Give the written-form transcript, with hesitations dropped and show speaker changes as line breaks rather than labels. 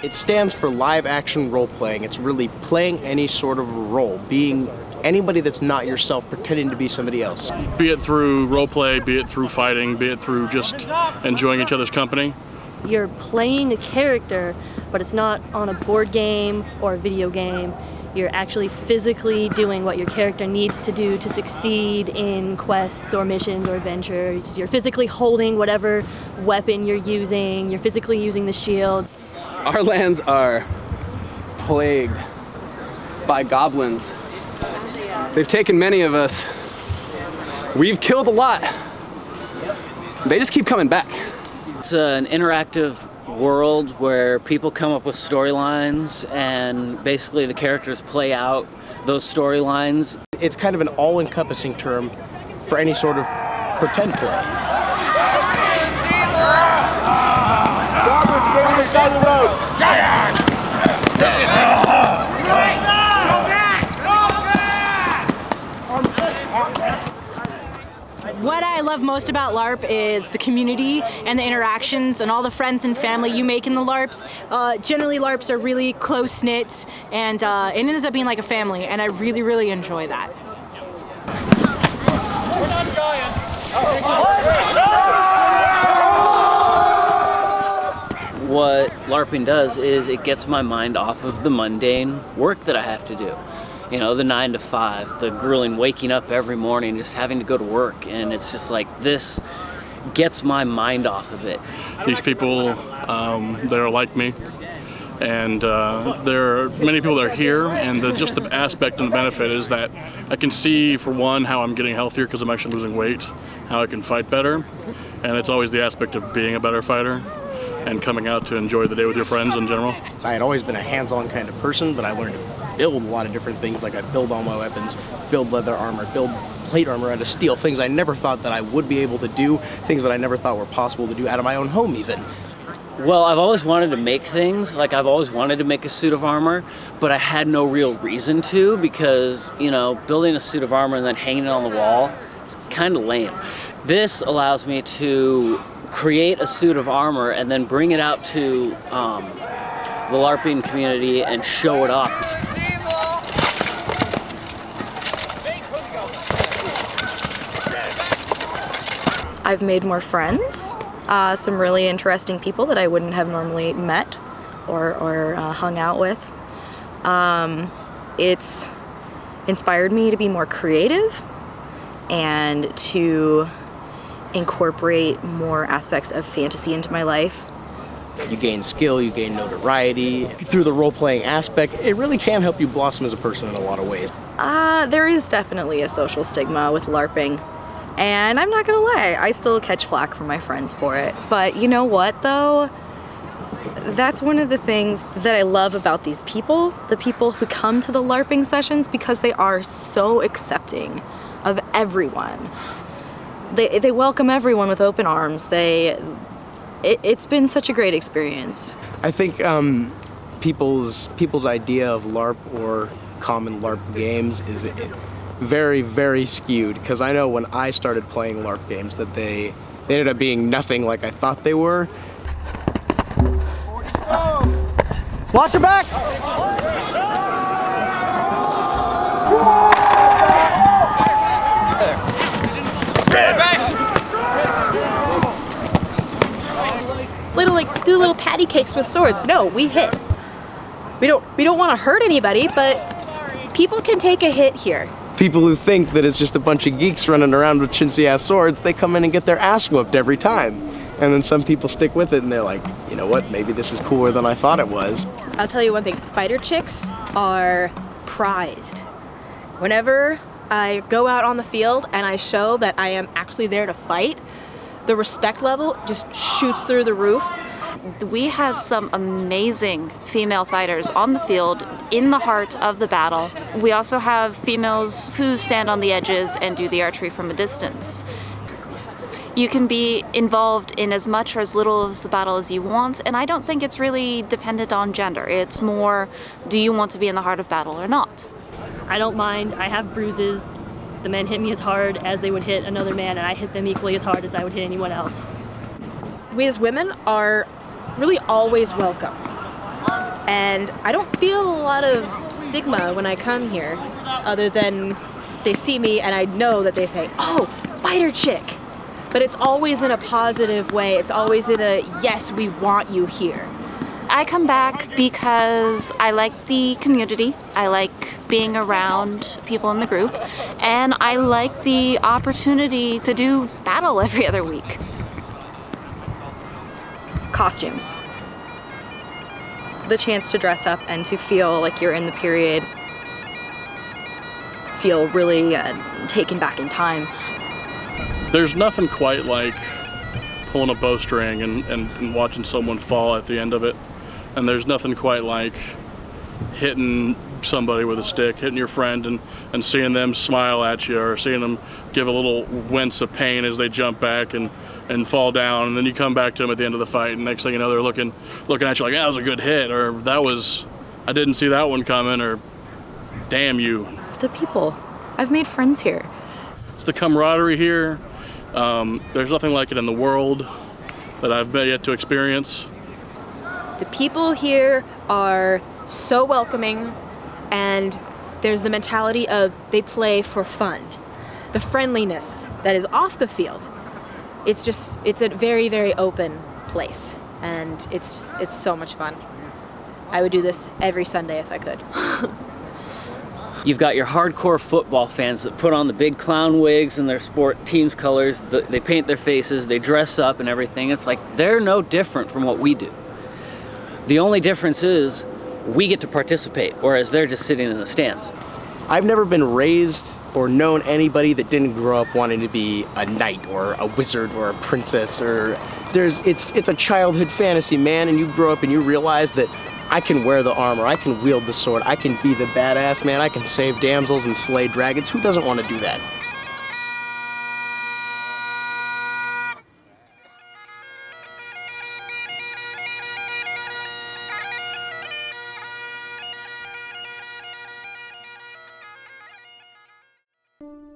It stands for live action role playing. It's really playing any sort of role, being anybody that's not yourself, pretending to be somebody else.
Be it through role play, be it through fighting, be it through just enjoying each other's company.
You're playing a character, but it's not on a board game or a video game. You're actually physically doing what your character needs to do to succeed in quests or missions or adventures. You're physically holding whatever weapon you're using. You're physically using the shield.
Our lands are plagued by goblins. They've taken many of us. We've killed a lot. They just keep coming back.
It's an interactive world where people come up with storylines and basically the characters play out those storylines.
It's kind of an all-encompassing term for any sort of pretend play.
What I love most about LARP is the community and the interactions and all the friends and family you make in the LARPs. Generally LARPs are really close-knit and it ends up being like a family, and I really, really enjoy that.
We're not giants.
What LARPing does is it gets my mind off of the mundane work that I have to do. You know, the 9 to 5, the grueling waking up every morning, just having to go to work, and it's just like this gets my mind off of it.
These people, they're like me, and there are many people that are here, and just the aspect and the benefit is that I can see, for one, how I'm getting healthier because I'm actually losing weight, how I can fight better, and it's always the aspect of being a better fighter and coming out to enjoy the day with your friends in general.
I had always been a hands-on kind of person, but I learned to build a lot of different things. Like I build all my weapons, build leather armor, build plate armor out of steel, things I never thought that I would be able to do, things that I never thought were possible to do out of my own home even.
Well, I've always wanted to make things, like I've always wanted to make a suit of armor, but I had no real reason to because, you know, building a suit of armor and then hanging it on the wall is kind of lame. This allows me to create a suit of armor and then bring it out to the LARPing community and show it off.
I've made more friends, some really interesting people that I wouldn't have normally met or hung out with. It's inspired me to be more creative and to incorporate more aspects of fantasy into my life.
You gain skill, you gain notoriety. Through the role-playing aspect, it really can help you blossom as a person in a lot of ways.
There is definitely a social stigma with LARPing. And I'm not gonna lie, I still catch flack from my friends for it. But you know what though? That's one of the things that I love about these people, the people who come to the LARPing sessions, because they are so accepting of everyone. They welcome everyone with open arms. It's been such a great experience.
I think people's idea of LARP or common LARP games is very, very skewed, because I know when I started playing LARP games that they ended up being nothing like I thought they were. Watch your back!
Do little patty cakes with swords. No, we hit. We don't want to hurt anybody, but people can take a hit here.
People who think that it's just a bunch of geeks running around with chintzy-ass swords, they come in and get their ass whooped every time. And then some people stick with it and they're like, you know what, maybe this is cooler than I thought it was.
I'll tell you one thing, fighter chicks are prized. Whenever I go out on the field and I show that I am actually there to fight, the respect level just shoots through the roof.
We have some amazing female fighters on the field in the heart of the battle. We also have females who stand on the edges and do the archery from a distance. You can be involved in as much or as little of the battle as you want, and I don't think it's really dependent on gender. It's more, do you want to be in the heart of battle or not?
I don't mind. I have bruises. The men hit me as hard as they would hit another man, and I hit them equally as hard as I would hit anyone else.
We as women are really always welcome. And I don't feel a lot of stigma when I come here, other than they see me and I know that they say, oh, fighter chick. But it's always in a positive way. It's always in a, yes, we want you here.
I come back because I like the community, I like being around people in the group, and I like the opportunity to do battle every other week.
Costumes. The chance to dress up and to feel like you're in the period, feel really taken back in time.
There's nothing quite like pulling a bowstring and watching someone fall at the end of it. And there's nothing quite like hitting somebody with a stick, hitting your friend and seeing them smile at you, or seeing them give a little wince of pain as they jump back and fall down, and then you come back to them at the end of the fight, and next thing you know they're looking at you like, that was a good hit, or I didn't see that one coming, or damn you.
The people. I've made friends here.
It's the camaraderie here. There's nothing like it in the world that I've yet to experience.
The people here are so welcoming, and there's the mentality of they play for fun. The friendliness that is off the field. It's a very, very open place, and it's so much fun. I would do this every Sunday if I could.
You've got your hardcore football fans that put on the big clown wigs and their sport team's colors, they paint their faces, they dress up and everything. It's like they're no different from what we do. The only difference is we get to participate, whereas they're just sitting in the stands.
I've never been raised or known anybody that didn't grow up wanting to be a knight or a wizard or a princess, or it's a childhood fantasy, man, and you grow up and you realize that I can wear the armor, I can wield the sword, I can be the badass man, I can save damsels and slay dragons. Who doesn't want to do that?
Thank you.